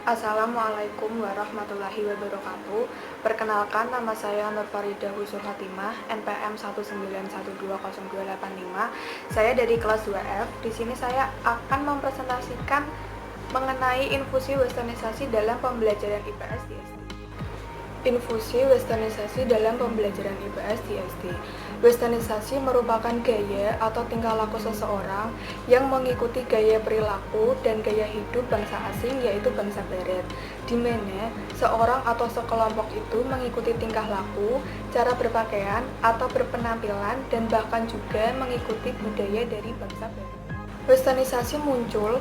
Assalamualaikum warahmatullahi wabarakatuh. Perkenalkan, nama saya Nur Farida Husur Hatimah, NPM 191200285. Saya dari kelas 2F. Di sini saya akan mempresentasikan mengenai infusi westernisasi dalam pembelajaran IPS di SD. Infusi westernisasi dalam pembelajaran IPS di SD. Westernisasi merupakan gaya atau tingkah laku seseorang yang mengikuti gaya perilaku dan gaya hidup bangsa asing, yaitu bangsa Barat, di mana seorang atau sekelompok itu mengikuti tingkah laku, cara berpakaian atau berpenampilan, dan bahkan juga mengikuti budaya dari bangsa Barat. Westernisasi muncul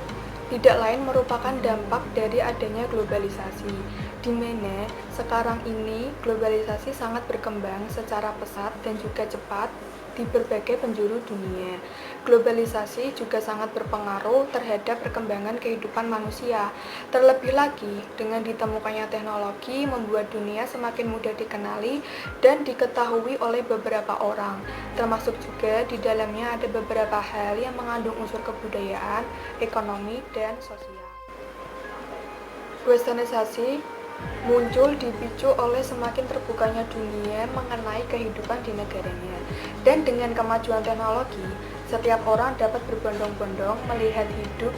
tidak lain merupakan dampak dari adanya globalisasi, di mana sekarang ini globalisasi sangat berkembang secara pesat dan juga cepat di berbagai penjuru dunia. Globalisasi juga sangat berpengaruh terhadap perkembangan kehidupan manusia. Terlebih lagi, dengan ditemukannya teknologi membuat dunia semakin mudah dikenali dan diketahui oleh beberapa orang. Termasuk juga di dalamnya ada beberapa hal yang mengandung unsur kebudayaan, ekonomi, dan sosial. Westernisasi muncul dipicu oleh semakin terbukanya dunia mengenai kehidupan di negaranya. Dan dengan kemajuan teknologi, setiap orang dapat berbondong-bondong melihat hidup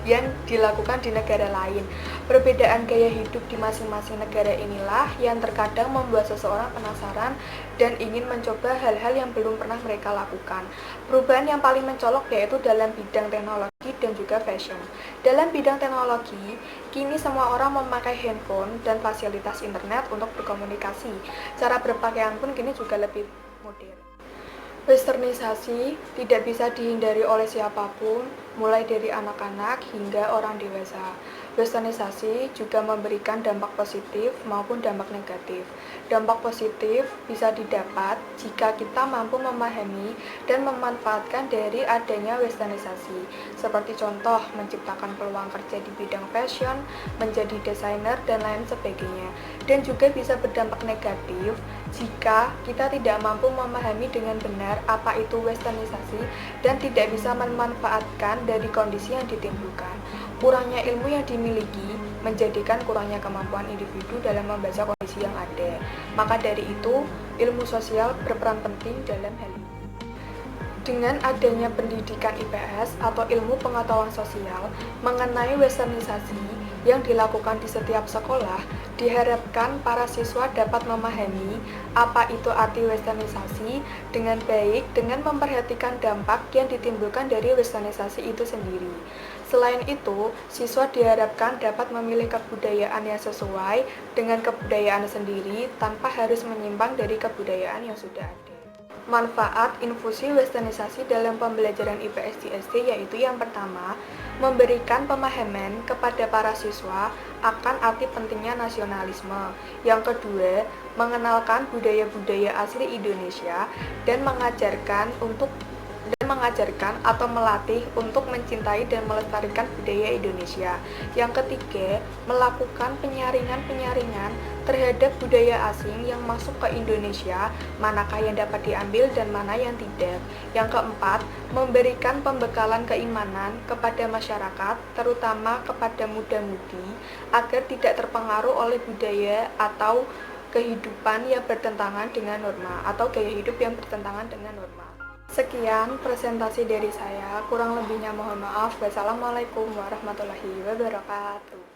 yang dilakukan di negara lain. Perbedaan gaya hidup di masing-masing negara inilah yang terkadang membuat seseorang penasaran dan ingin mencoba hal-hal yang belum pernah mereka lakukan. Perubahan yang paling mencolok yaitu dalam bidang teknologi dan juga fashion. Dalam bidang teknologi, kini semua orang memakai handphone dan fasilitas internet untuk berkomunikasi. Cara berpakaian pun kini juga lebih modern. Westernisasi tidak bisa dihindari oleh siapapun, mulai dari anak-anak hingga orang dewasa. Westernisasi juga memberikan dampak positif maupun dampak negatif. Dampak positif bisa didapat jika kita mampu memahami dan memanfaatkan dari adanya westernisasi. Seperti contoh, menciptakan peluang kerja di bidang fashion, menjadi desainer, dan lain sebagainya. Dan juga bisa berdampak negatif jika kita tidak mampu memahami dengan benar apa itu westernisasi dan tidak bisa memanfaatkan dari kondisi yang ditimbulkan. Kurangnya ilmu yang dimiliki menjadikan kurangnya kemampuan individu dalam membaca kondisi yang ada. Maka dari itu, ilmu sosial berperan penting dalam hal ini. Dengan adanya pendidikan IPS atau ilmu pengetahuan sosial mengenai westernisasi yang dilakukan di setiap sekolah, diharapkan para siswa dapat memahami apa itu arti westernisasi dengan baik dengan memperhatikan dampak yang ditimbulkan dari westernisasi itu sendiri. Selain itu, siswa diharapkan dapat memilih kebudayaan yang sesuai dengan kebudayaan sendiri tanpa harus menyimpang dari kebudayaan yang sudah ada. Manfaat infusi westernisasi dalam pembelajaran IPS di SD yaitu yang pertama, memberikan pemahaman kepada para siswa akan arti pentingnya nasionalisme. Yang kedua, mengenalkan budaya-budaya asli Indonesia dan mengajarkan atau melatih untuk mencintai dan melestarikan budaya Indonesia. Yang ketiga, melakukan penyaringan terhadap budaya asing yang masuk ke Indonesia, manakah yang dapat diambil dan mana yang tidak. Yang keempat, memberikan pembekalan keimanan kepada masyarakat, terutama kepada muda-mudi, agar tidak terpengaruh oleh budaya atau kehidupan yang bertentangan dengan norma atau gaya hidup yang bertentangan dengan norma. Sekian presentasi dari saya, kurang lebihnya mohon maaf. Wassalamualaikum warahmatullahi wabarakatuh.